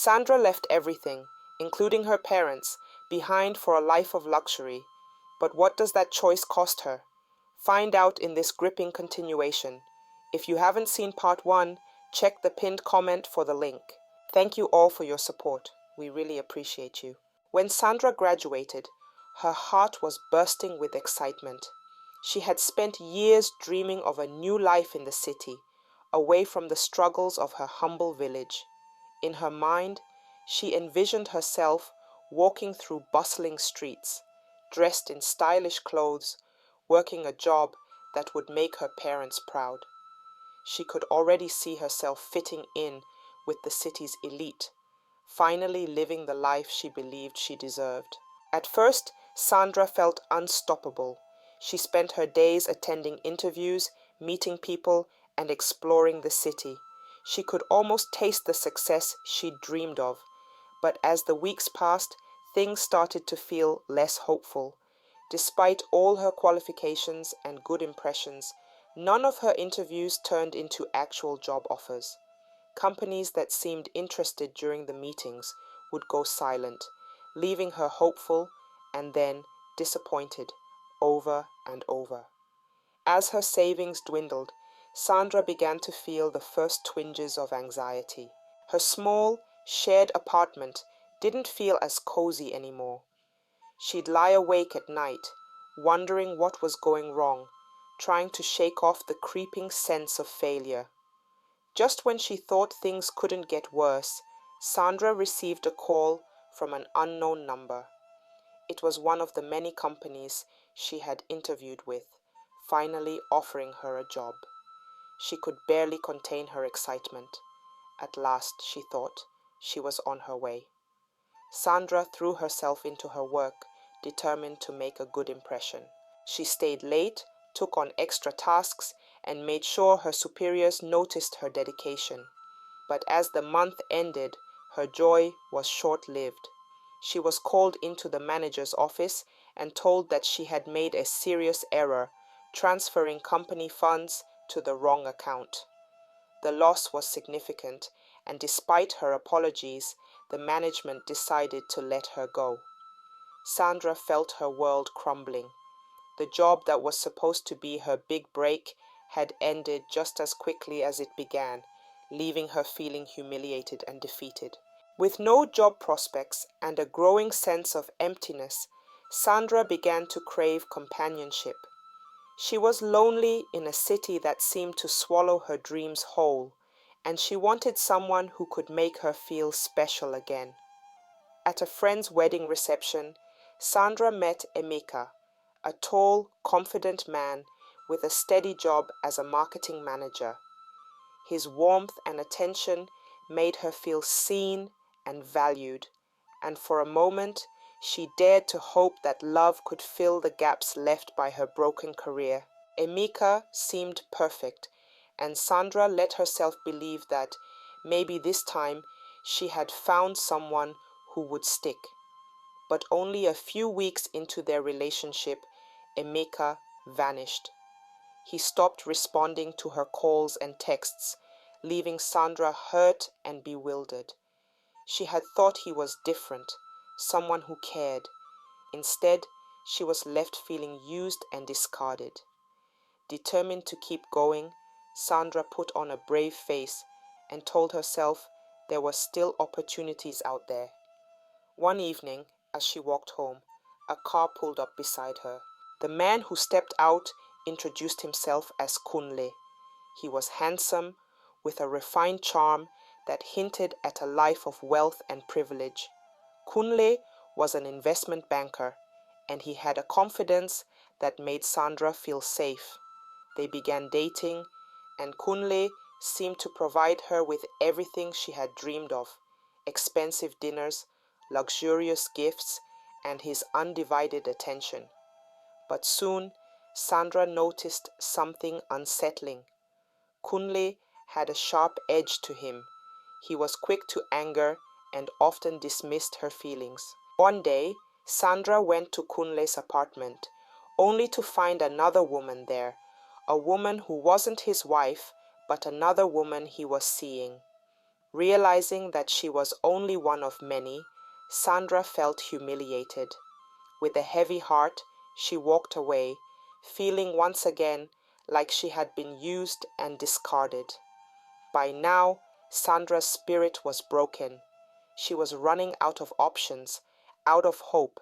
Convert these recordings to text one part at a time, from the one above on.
Sandra left everything, including her parents, behind for a life of luxury. But what does that choice cost her? Find out in this gripping continuation. If you haven't seen part 1, check the pinned comment for the link. Thank you all for your support. We really appreciate you. When Sandra graduated, her heart was bursting with excitement. She had spent years dreaming of a new life in the city, away from the struggles of her humble village. In her mind, she envisioned herself walking through bustling streets, dressed in stylish clothes, working a job that would make her parents proud. She could already see herself fitting in with the city's elite, finally living the life she believed she deserved. At first, Sandra felt unstoppable. She spent her days attending interviews, meeting people, and exploring the city. She could almost taste the success she'd dreamed of. But as the weeks passed, things started to feel less hopeful. Despite all her qualifications and good impressions, none of her interviews turned into actual job offers. Companies that seemed interested during the meetings would go silent, leaving her hopeful and then disappointed over and over. As her savings dwindled, Sandra began to feel the first twinges of anxiety. Her small, shared apartment didn't feel as cozy anymore. She'd lie awake at night, wondering what was going wrong, trying to shake off the creeping sense of failure. Just when she thought things couldn't get worse, Sandra received a call from an unknown number. It was one of the many companies she had interviewed with, finally offering her a job. She could barely contain her excitement. At last, she thought, she was on her way. Sandra threw herself into her work, determined to make a good impression. She stayed late, took on extra tasks, and made sure her superiors noticed her dedication. But as the month ended, her joy was short-lived. She was called into the manager's office and told that she had made a serious error, transferring company funds to the wrong account. The loss was significant, and despite her apologies, the management decided to let her go. Sandra felt her world crumbling. The job that was supposed to be her big break had ended just as quickly as it began, leaving her feeling humiliated and defeated. With no job prospects and a growing sense of emptiness, Sandra began to crave companionship. She was lonely in a city that seemed to swallow her dreams whole, and she wanted someone who could make her feel special again. At a friend's wedding reception, Sandra met Emeka, a tall, confident man with a steady job as a marketing manager. His warmth and attention made her feel seen and valued, and for a moment she dared to hope that love could fill the gaps left by her broken career. Emeka seemed perfect, and Sandra let herself believe that maybe this time she had found someone who would stick. But only a few weeks into their relationship, Emeka vanished. He stopped responding to her calls and texts, leaving Sandra hurt and bewildered. She had thought he was different, someone who cared. Instead, she was left feeling used and discarded. Determined to keep going, Sandra put on a brave face and told herself there were still opportunities out there. One evening, as she walked home, a car pulled up beside her. The man who stepped out introduced himself as Kunle. He was handsome, with a refined charm that hinted at a life of wealth and privilege. Kunle was an investment banker, and he had a confidence that made Sandra feel safe. They began dating, and Kunle seemed to provide her with everything she had dreamed of: expensive dinners, luxurious gifts, and his undivided attention. But soon, Sandra noticed something unsettling. Kunle had a sharp edge to him. He was quick to anger and often dismissed her feelings. One day, Sandra went to Kunle's apartment, only to find another woman there, a woman who wasn't his wife, but another woman he was seeing. Realizing that she was only one of many, Sandra felt humiliated. With a heavy heart, she walked away, feeling once again like she had been used and discarded. By now, Sandra's spirit was broken. She was running out of options, out of hope,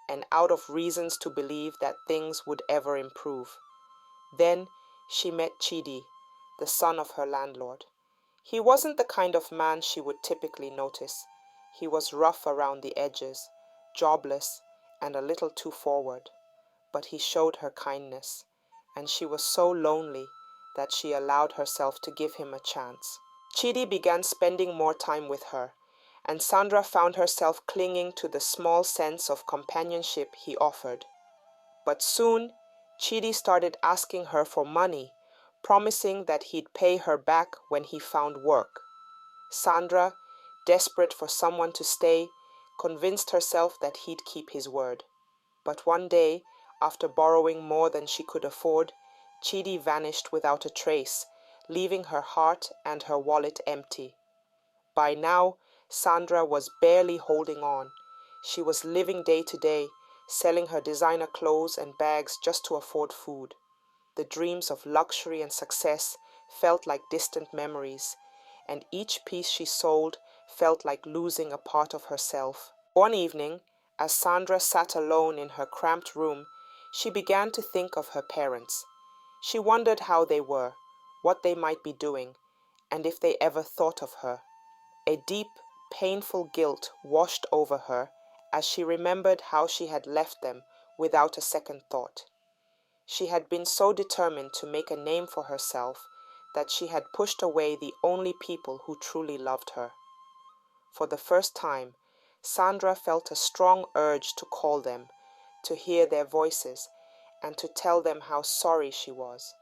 and out of reasons to believe that things would ever improve. Then she met Chidi, the son of her landlord. He wasn't the kind of man she would typically notice. He was rough around the edges, jobless, and a little too forward. But he showed her kindness, and she was so lonely that she allowed herself to give him a chance. Chidi began spending more time with her, and Sandra found herself clinging to the small sense of companionship he offered. But soon, Chidi started asking her for money, promising that he'd pay her back when he found work. Sandra, desperate for someone to stay, convinced herself that he'd keep his word. But one day, after borrowing more than she could afford, Chidi vanished without a trace, leaving her heart and her wallet empty. By now, Sandra was barely holding on. She was living day to day, selling her designer clothes and bags just to afford food. The dreams of luxury and success felt like distant memories, and each piece she sold felt like losing a part of herself. One evening, as Sandra sat alone in her cramped room, she began to think of her parents. She wondered how they were, what they might be doing, and if they ever thought of her. A deep, painful guilt washed over her as she remembered how she had left them without a second thought. She had been so determined to make a name for herself that she had pushed away the only people who truly loved her. For the first time, Sandra felt a strong urge to call them, to hear their voices, and to tell them how sorry she was.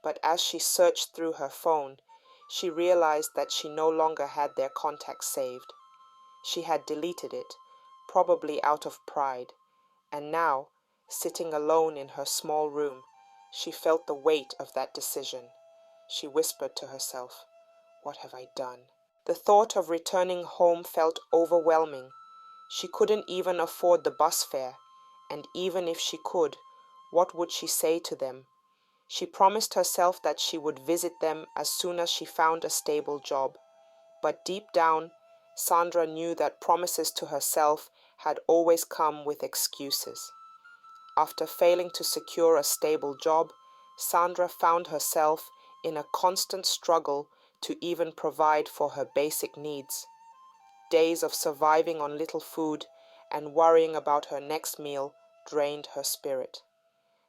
But as she searched through her phone, she realized that she no longer had their contact saved. She had deleted it, probably out of pride, and now, sitting alone in her small room, she felt the weight of that decision. She whispered to herself, "What have I done?" The thought of returning home felt overwhelming. She couldn't even afford the bus fare, and even if she could, what would she say to them? She promised herself that she would visit them as soon as she found a stable job. But deep down, Sandra knew that promises to herself had always come with excuses. After failing to secure a stable job, Sandra found herself in a constant struggle to even provide for her basic needs. Days of surviving on little food and worrying about her next meal drained her spirit.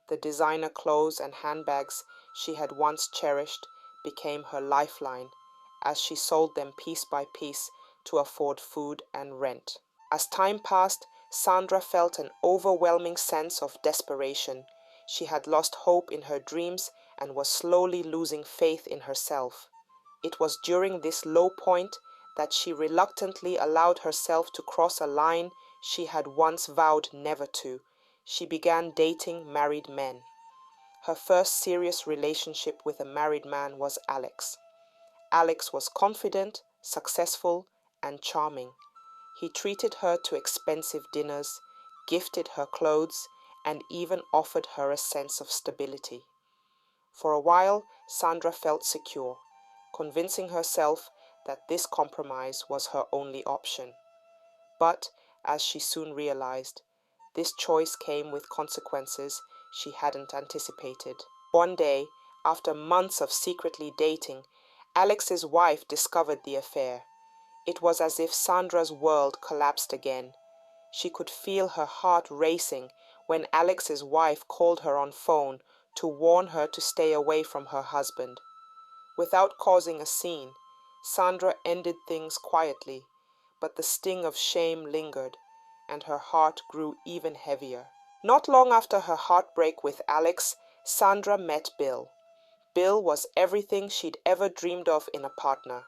The designer clothes and handbags she had once cherished became her lifeline as she sold them piece by piece to afford food and rent. As time passed, Sandra felt an overwhelming sense of desperation. She had lost hope in her dreams and was slowly losing faith in herself. It was during this low point that she reluctantly allowed herself to cross a line she had once vowed never to. She began dating married men. Her first serious relationship with a married man was Alex. Alex was confident, successful, and charming. He treated her to expensive dinners, gifted her clothes, and even offered her a sense of stability. For a while, Sandra felt secure, convincing herself that this compromise was her only option. But, as she soon realized, this choice came with consequences she hadn't anticipated. One day, after months of secretly dating, Alex's wife discovered the affair. It was as if Sandra's world collapsed again. She could feel her heart racing when Alex's wife called her on phone to warn her to stay away from her husband. Without causing a scene, Sandra ended things quietly, but the sting of shame lingered, and her heart grew even heavier. Not long after her heartbreak with Alex, Sandra met Bill. Bill was everything she'd ever dreamed of in a partner: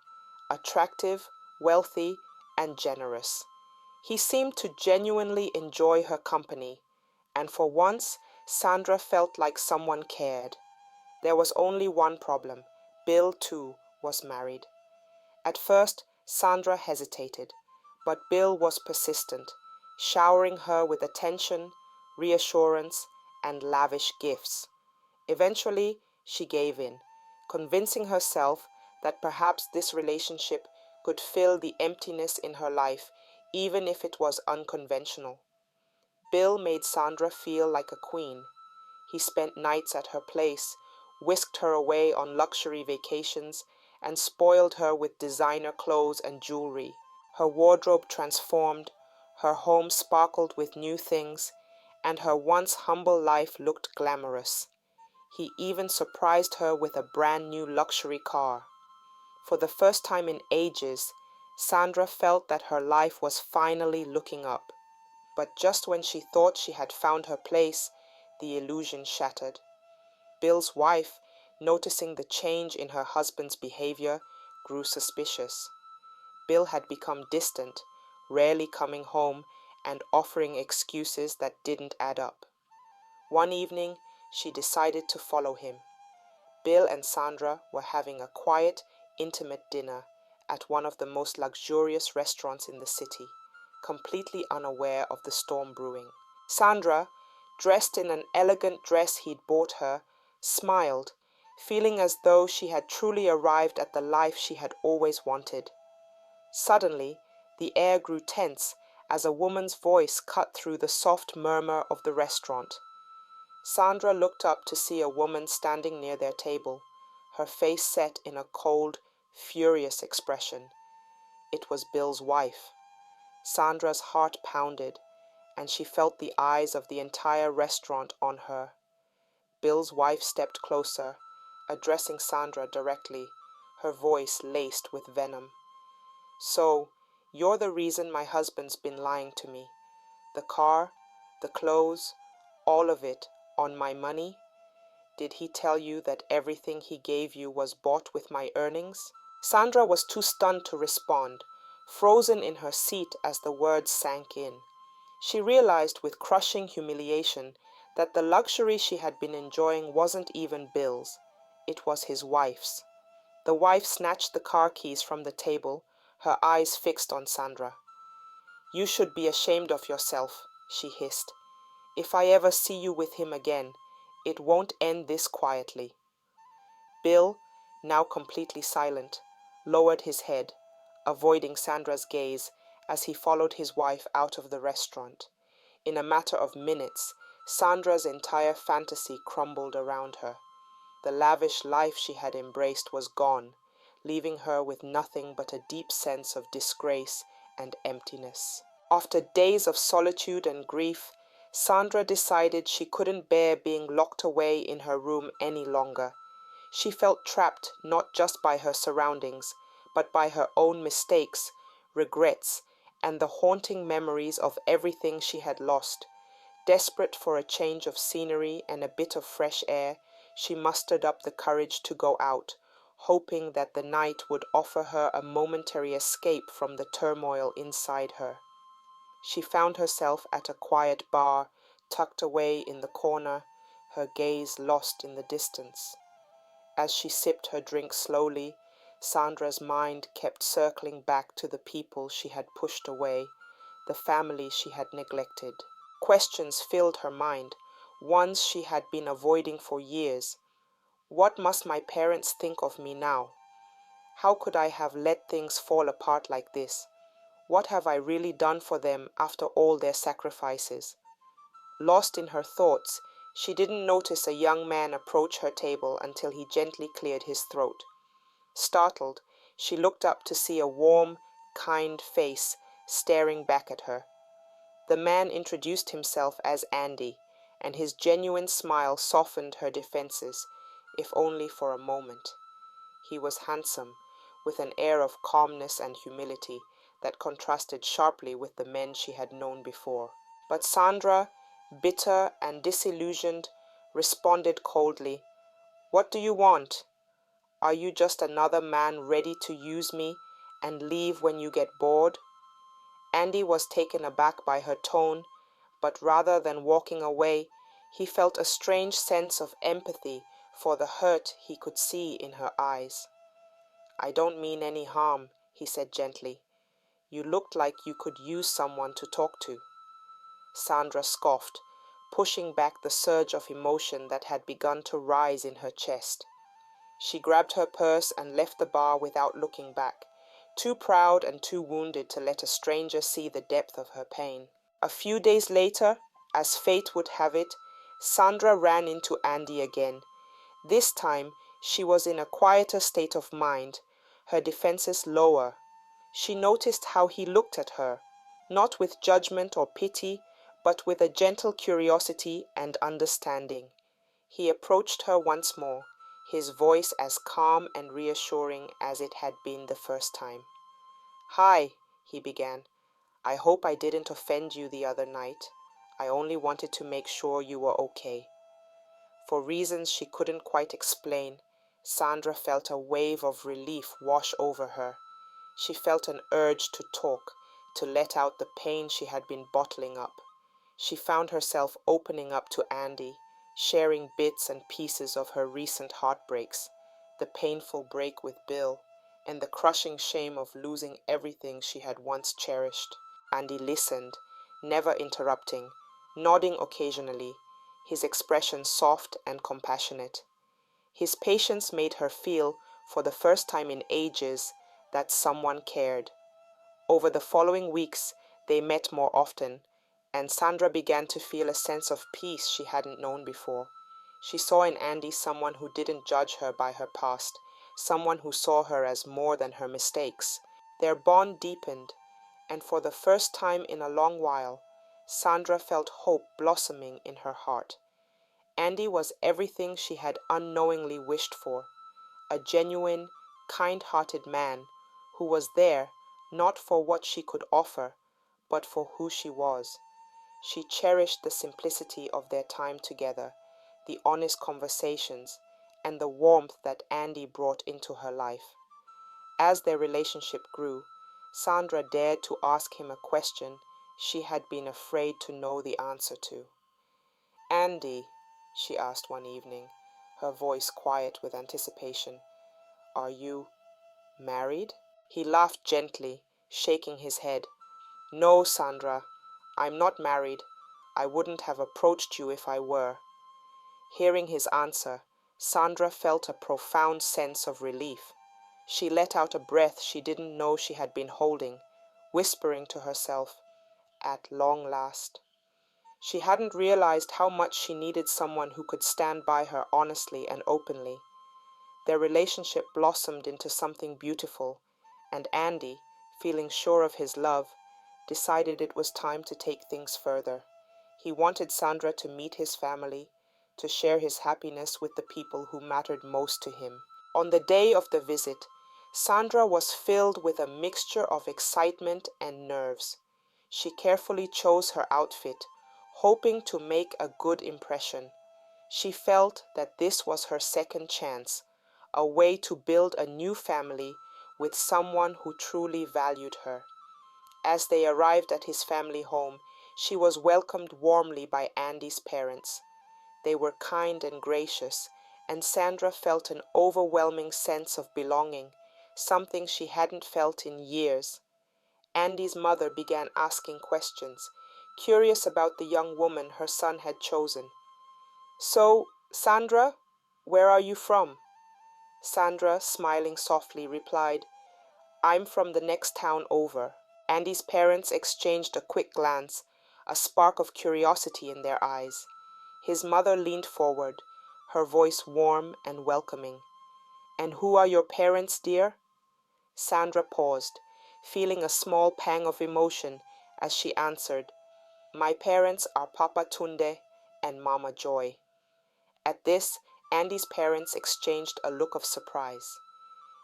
attractive, wealthy, and generous. He seemed to genuinely enjoy her company, and for once, Sandra felt like someone cared. There was only one problem. Bill, too, was married. At first, Sandra hesitated, but Bill was persistent, showering her with attention, reassurance, and lavish gifts. Eventually, she gave in, convincing herself that perhaps this relationship could fill the emptiness in her life, even if it was unconventional. Bill made Sandra feel like a queen. He spent nights at her place, whisked her away on luxury vacations, and spoiled her with designer clothes and jewelry. Her wardrobe transformed, her home sparkled with new things, and her once humble life looked glamorous. He even surprised her with a brand new luxury car. For the first time in ages, Sandra felt that her life was finally looking up. But just when she thought she had found her place, the illusion shattered. Bill's wife, noticing the change in her husband's behavior, grew suspicious. Bill had become distant, rarely coming home and offering excuses that didn't add up. One evening, she decided to follow him. Bill and Sandra were having a quiet, intimate dinner at one of the most luxurious restaurants in the city, completely unaware of the storm brewing. Sandra, dressed in an elegant dress he'd bought her, smiled, feeling as though she had truly arrived at the life she had always wanted. Suddenly, the air grew tense as a woman's voice cut through the soft murmur of the restaurant. Sandra looked up to see a woman standing near their table, her face set in a cold, furious expression. It was Bill's wife. Sandra's heart pounded, and she felt the eyes of the entire restaurant on her. Bill's wife stepped closer, addressing Sandra directly, her voice laced with venom. "So, you're the reason my husband's been lying to me. The car, the clothes, all of it, on my money? Did he tell you that everything he gave you was bought with my earnings?" Sandra was too stunned to respond, frozen in her seat as the words sank in. She realized with crushing humiliation that the luxury she had been enjoying wasn't even Bill's. It was his wife's. The wife snatched the car keys from the table, her eyes fixed on Sandra. "You should be ashamed of yourself," she hissed. "If I ever see you with him again, it won't end this quietly." Bill, now completely silent, lowered his head, avoiding Sandra's gaze as he followed his wife out of the restaurant. In a matter of minutes, Sandra's entire fantasy crumbled around her. The lavish life she had embraced was gone, leaving her with nothing but a deep sense of disgrace and emptiness. After days of solitude and grief, Sandra decided she couldn't bear being locked away in her room any longer. She felt trapped not just by her surroundings, but by her own mistakes, regrets, and the haunting memories of everything she had lost. Desperate for a change of scenery and a bit of fresh air, she mustered up the courage to go out, hoping that the night would offer her a momentary escape from the turmoil inside her. She found herself at a quiet bar, tucked away in the corner, her gaze lost in the distance. As she sipped her drink slowly, Sandra's mind kept circling back to the people she had pushed away, the family she had neglected. Questions filled her mind, ones she had been avoiding for years. What must my parents think of me now? How could I have let things fall apart like this? What have I really done for them after all their sacrifices? Lost in her thoughts, she didn't notice a young man approach her table until he gently cleared his throat. Startled, she looked up to see a warm, kind face staring back at her. The man introduced himself as Andy, and his genuine smile softened her defenses, if only for a moment. He was handsome, with an air of calmness and humility that contrasted sharply with the men she had known before. But Sandra, bitter and disillusioned, responded coldly, "What do you want? Are you just another man ready to use me and leave when you get bored?" Andy was taken aback by her tone, but rather than walking away, he felt a strange sense of empathy for the hurt he could see in her eyes. "I don't mean any harm," he said gently. You looked like you could use someone to talk to. Sandra scoffed, pushing back the surge of emotion that had begun to rise in her chest. She grabbed her purse and left the bar without looking back, too proud and too wounded to let a stranger see the depth of her pain. A few days later, as fate would have it, Sandra ran into Andy again. This time, she was in a quieter state of mind, her defenses lower. She noticed how he looked at her, not with judgment or pity, but with a gentle curiosity and understanding. He approached her once more, his voice as calm and reassuring as it had been the first time. "Hi," he began. "I hope I didn't offend you the other night. I only wanted to make sure you were okay." For reasons she couldn't quite explain, Sandra felt a wave of relief wash over her. She felt an urge to talk, to let out the pain she had been bottling up. She found herself opening up to Andy, sharing bits and pieces of her recent heartbreaks, the painful break with Bill, and the crushing shame of losing everything she had once cherished. Andy listened, never interrupting, nodding occasionally, his expression soft and compassionate. His patience made her feel, for the first time in ages, that someone cared. Over the following weeks, they met more often, and Sandra began to feel a sense of peace she hadn't known before. She saw in Andy someone who didn't judge her by her past, someone who saw her as more than her mistakes. Their bond deepened, and for the first time in a long while, Sandra felt hope blossoming in her heart. Andy was everything she had unknowingly wished for, a genuine, kind-hearted man who was there not for what she could offer, but for who she was. She cherished the simplicity of their time together, the honest conversations, and the warmth that Andy brought into her life. As their relationship grew, Sandra dared to ask him a question she had been afraid to know the answer to. "Andy," she asked one evening, her voice quiet with anticipation, "are you married?" He laughed gently, shaking his head. "No, Sandra, I'm not married. I wouldn't have approached you if I were." Hearing his answer, Sandra felt a profound sense of relief. She let out a breath she didn't know she had been holding, whispering to herself, "At long last." She hadn't realized how much she needed someone who could stand by her honestly and openly. Their relationship blossomed into something beautiful, and Andy, feeling sure of his love, decided it was time to take things further. He wanted Sandra to meet his family, to share his happiness with the people who mattered most to him. On the day of the visit, Sandra was filled with a mixture of excitement and nerves. She carefully chose her outfit, hoping to make a good impression. She felt that this was her second chance, a way to build a new family with someone who truly valued her. As they arrived at his family home, she was welcomed warmly by Andy's parents. They were kind and gracious, and Sandra felt an overwhelming sense of belonging, something she hadn't felt in years. Andy's mother began asking questions, curious about the young woman her son had chosen. "So, Sandra, where are you from?" Sandra, smiling softly, replied, "I'm from the next town over." Andy's parents exchanged a quick glance, a spark of curiosity in their eyes. His mother leaned forward, her voice warm and welcoming. "And who are your parents, dear?" Sandra paused, feeling a small pang of emotion as she answered, "My parents are Papa Tunde and Mama Joy." At this, Andy's parents exchanged a look of surprise.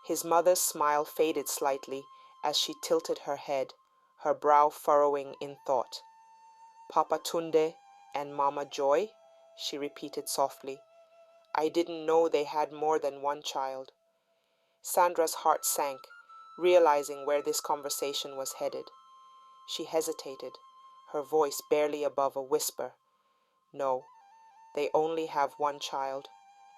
His mother's smile faded slightly as she tilted her head, her brow furrowing in thought. "Papa Tunde and Mama Joy?" she repeated softly. "I didn't know they had more than one child." Sandra's heart sank, realizing where this conversation was headed. She hesitated, her voice barely above a whisper. "No, they only have one child,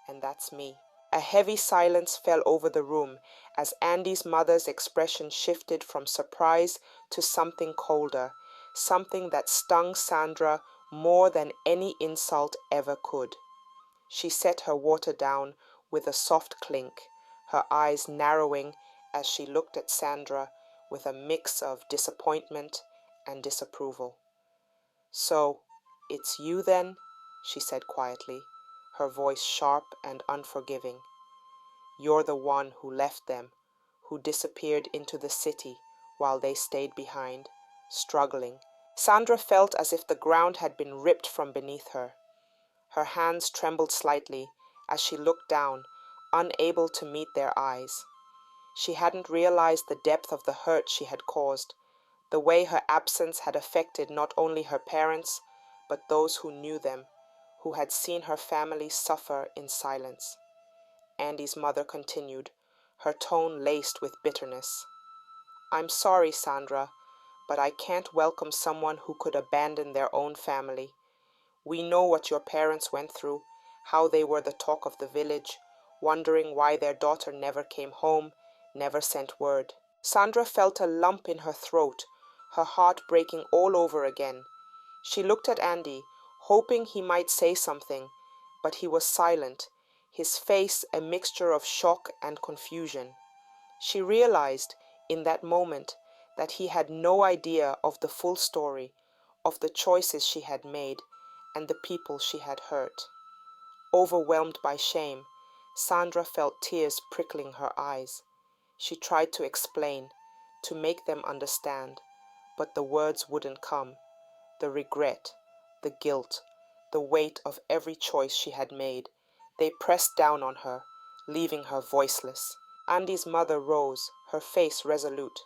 and that's me." A heavy silence fell over the room as Andy's mother's expression shifted from surprise to something colder, something that stung Sandra more than any insult ever could. She set her water down with a soft clink, her eyes narrowing as she looked at Sandra with a mix of disappointment and disapproval. "So, it's you then?" she said quietly, her voice sharp and unforgiving. "You're the one who left them, who disappeared into the city while they stayed behind, struggling." Sandra felt as if the ground had been ripped from beneath her. Her hands trembled slightly as she looked down, unable to meet their eyes. She hadn't realized the depth of the hurt she had caused, the way her absence had affected not only her parents, but those who knew them, who had seen her family suffer in silence. Andy's mother continued, her tone laced with bitterness. "I'm sorry, Sandra, but I can't welcome someone who could abandon their own family. We know what your parents went through, how they were the talk of the village, wondering why their daughter never came home, never sent word." Sandra felt a lump in her throat, her heart breaking all over again. She looked at Andy, hoping he might say something, but he was silent, his face a mixture of shock and confusion. She realized in that moment that he had no idea of the full story, of the choices she had made, and the people she had hurt. Overwhelmed by shame, Sandra felt tears prickling her eyes. She tried to explain, to make them understand, but the words wouldn't come. The regret, the guilt, the weight of every choice she had made, they pressed down on her, leaving her voiceless. Andy's mother rose, her face resolute.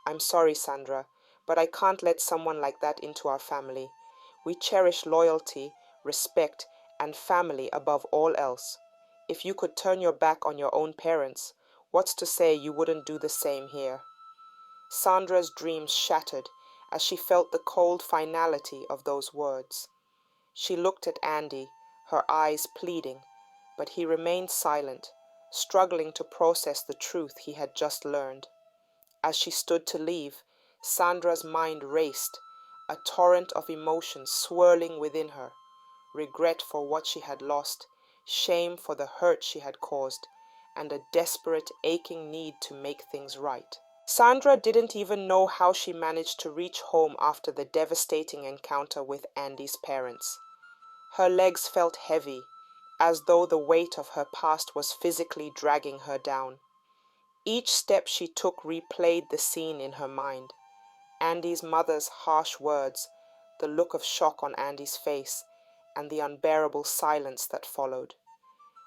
"I'm sorry, Sandra, but I can't let someone like that into our family. We cherish loyalty, respect, and family above all else. If you could turn your back on your own parents, what's to say you wouldn't do the same here?" Sandra's dreams shattered as she felt the cold finality of those words. She looked at Andy, her eyes pleading, but he remained silent, struggling to process the truth he had just learned. As she stood to leave, Sandra's mind raced, a torrent of emotions swirling within her, regret for what she had lost, shame for the hurt she had caused, and a desperate, aching need to make things right. Sandra didn't even know how she managed to reach home after the devastating encounter with Andy's parents. Her legs felt heavy, as though the weight of her past was physically dragging her down. Each step she took replayed the scene in her mind. Andy's mother's harsh words, the look of shock on Andy's face, and the unbearable silence that followed.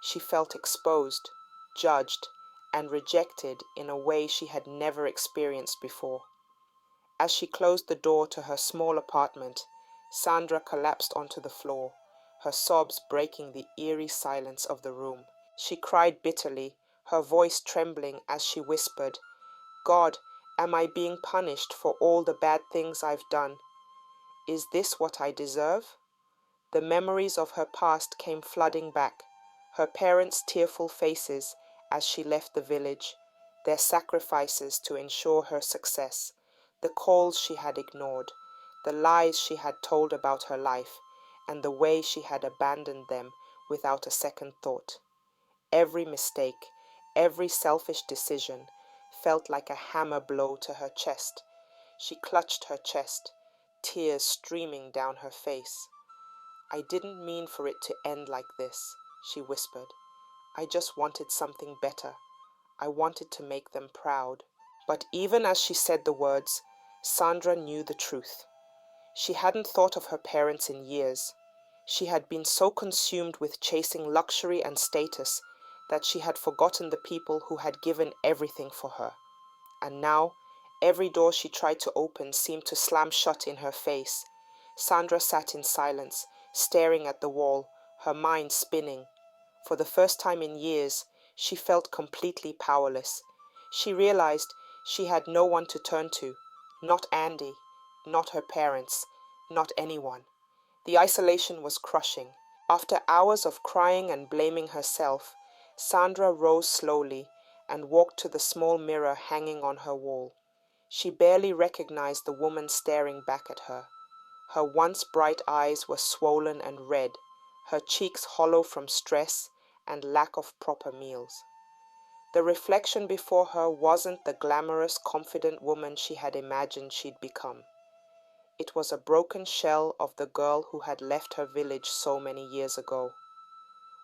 She felt exposed, judged, and rejected in a way she had never experienced before. As she closed the door to her small apartment, Sandra collapsed onto the floor, her sobs breaking the eerie silence of the room. She cried bitterly, her voice trembling as she whispered, "God, am I being punished for all the bad things I've done? Is this what I deserve?" The memories of her past came flooding back, her parents' tearful faces as she left the village, their sacrifices to ensure her success, the calls she had ignored, the lies she had told about her life, and the way she had abandoned them without a second thought. Every mistake, every selfish decision felt like a hammer blow to her chest. She clutched her chest, tears streaming down her face. "I didn't mean for it to end like this," she whispered. "I just wanted something better. I wanted to make them proud." But even as she said the words, Sandra knew the truth. She hadn't thought of her parents in years. She had been so consumed with chasing luxury and status that she had forgotten the people who had given everything for her. And now, every door she tried to open seemed to slam shut in her face. Sandra sat in silence, staring at the wall, her mind spinning. For the first time in years, she felt completely powerless. She realized she had no one to turn to, not Andy, not her parents, not anyone. The isolation was crushing. After hours of crying and blaming herself, Sandra rose slowly and walked to the small mirror hanging on her wall. She barely recognized the woman staring back at her. Her once bright eyes were swollen and red, her cheeks hollow from stress and lack of proper meals. The reflection before her wasn't the glamorous, confident woman she had imagined she'd become. It was a broken shell of the girl who had left her village so many years ago.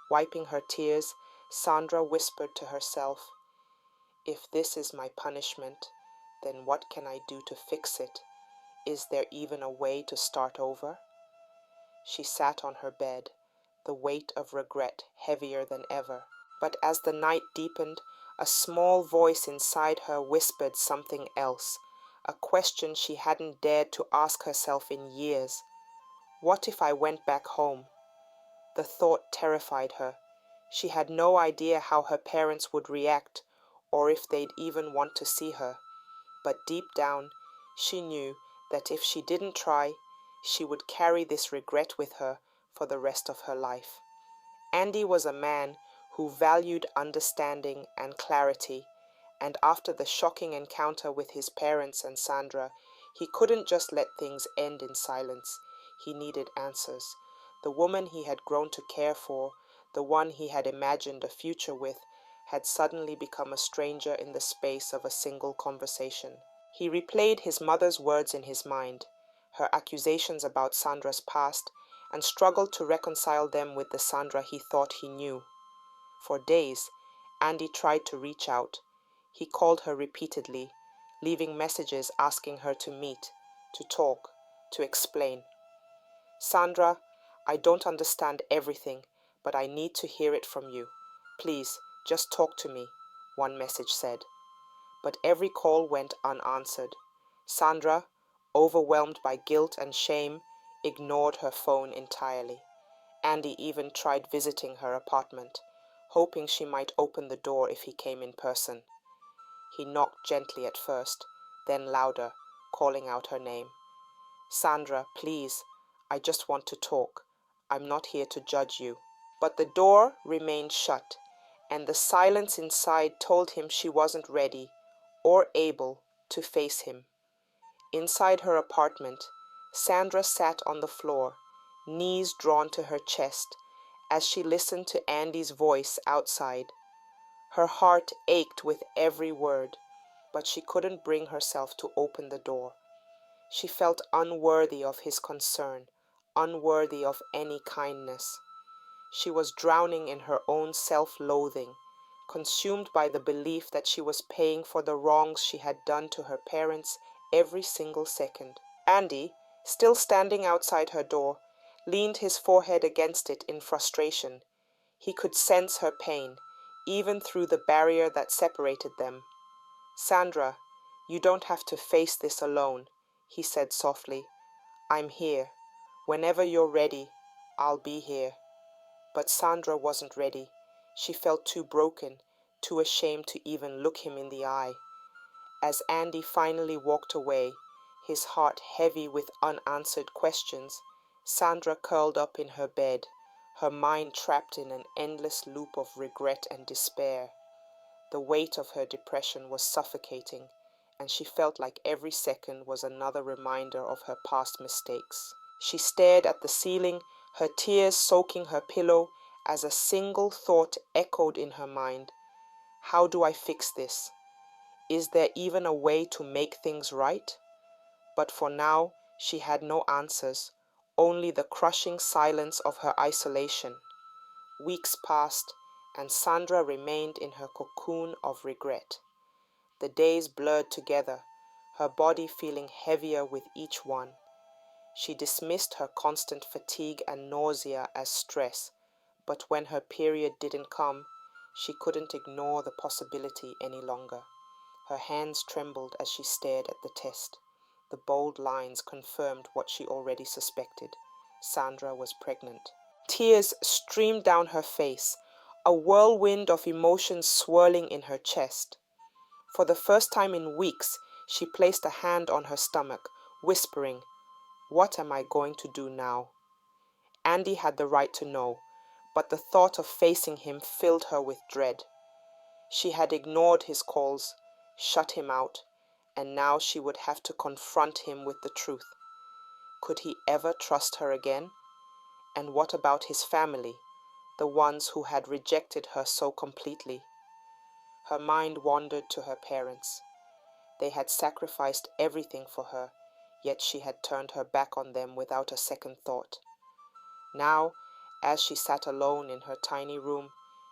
Wiping her tears, Sandra whispered to herself, "If this is my punishment, then what can I do to fix it? Is there even a way to start over?" She sat on her bed, the weight of regret heavier than ever. But as the night deepened, a small voice inside her whispered something else, a question she hadn't dared to ask herself in years. What if I went back home? The thought terrified her. She had no idea how her parents would react, or if they'd even want to see her. But deep down, she knew that if she didn't try, she would carry this regret with her for the rest of her life. Andy was a man who valued understanding and clarity, and after the shocking encounter with his parents and Sandra, he couldn't just let things end in silence. He needed answers. The woman he had grown to care for, the one he had imagined a future with, had suddenly become a stranger in the space of a single conversation. He replayed his mother's words in his mind, her accusations about Sandra's past, and struggled to reconcile them with the Sandra he thought he knew. For days, Andy tried to reach out. He called her repeatedly, leaving messages asking her to meet, to talk, to explain. "Sandra, I don't understand everything, but I need to hear it from you. Please, just talk to me," one message said. But every call went unanswered. Sandra, overwhelmed by guilt and shame, ignored her phone entirely. Andy even tried visiting her apartment, hoping she might open the door if he came in person. He knocked gently at first, then louder, calling out her name. "Sandra, please, I just want to talk. I'm not here to judge you." But the door remained shut, and the silence inside told him she wasn't ready or able to face him. Inside her apartment, Sandra sat on the floor, knees drawn to her chest, as she listened to Andy's voice outside. Her heart ached with every word, but she couldn't bring herself to open the door. She felt unworthy of his concern, unworthy of any kindness. She was drowning in her own self-loathing, consumed by the belief that she was paying for the wrongs she had done to her parents every single second. Andy, still standing outside her door, leaned his forehead against it in frustration. He could sense her pain, even through the barrier that separated them. "Sandra, you don't have to face this alone," he said softly. "I'm here. Whenever you're ready, I'll be here." But Sandra wasn't ready. She felt too broken, too ashamed to even look him in the eye. As Andy finally walked away, his heart heavy with unanswered questions, Sandra curled up in her bed, her mind trapped in an endless loop of regret and despair. The weight of her depression was suffocating, and she felt like every second was another reminder of her past mistakes. She stared at the ceiling, her tears soaking her pillow, as a single thought echoed in her mind. How do I fix this? Is there even a way to make things right? But for now, she had no answers, only the crushing silence of her isolation. Weeks passed, and Sandra remained in her cocoon of regret. The days blurred together, her body feeling heavier with each one. She dismissed her constant fatigue and nausea as stress, but when her period didn't come, she couldn't ignore the possibility any longer. Her hands trembled as she stared at the test. The bold lines confirmed what she already suspected. Sandra was pregnant. Tears streamed down her face, a whirlwind of emotions swirling in her chest. For the first time in weeks, she placed a hand on her stomach, whispering, "What am I going to do now?" Andy had the right to know, but the thought of facing him filled her with dread. She had ignored his calls, shut him out, and now she would have to confront him with the truth. Could he ever trust her again? And what about his family, the ones who had rejected her so completely? Her mind wandered to her parents. They had sacrificed everything for her, yet she had turned her back on them without a second thought. Now, as she sat alone in her tiny room,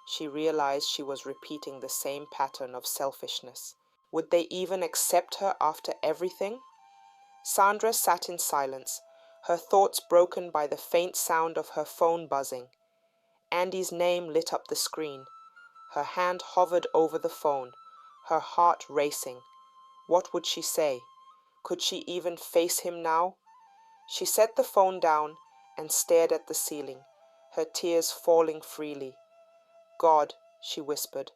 she realized she was repeating the same pattern of selfishness. Would they even accept her after everything? Sandra sat in silence, her thoughts broken by the faint sound of her phone buzzing. Andy's name lit up the screen. Her hand hovered over the phone, her heart racing. What would she say? Could she even face him now? She set the phone down and stared at the ceiling, her tears falling freely. God, she whispered,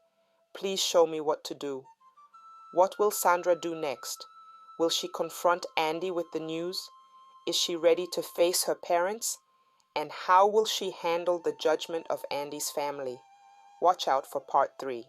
please show me what to do. What will Sandra do next? Will she confront Andy with the news? Is she ready to face her parents? And how will she handle the judgment of Andy's family? Watch out for part 3.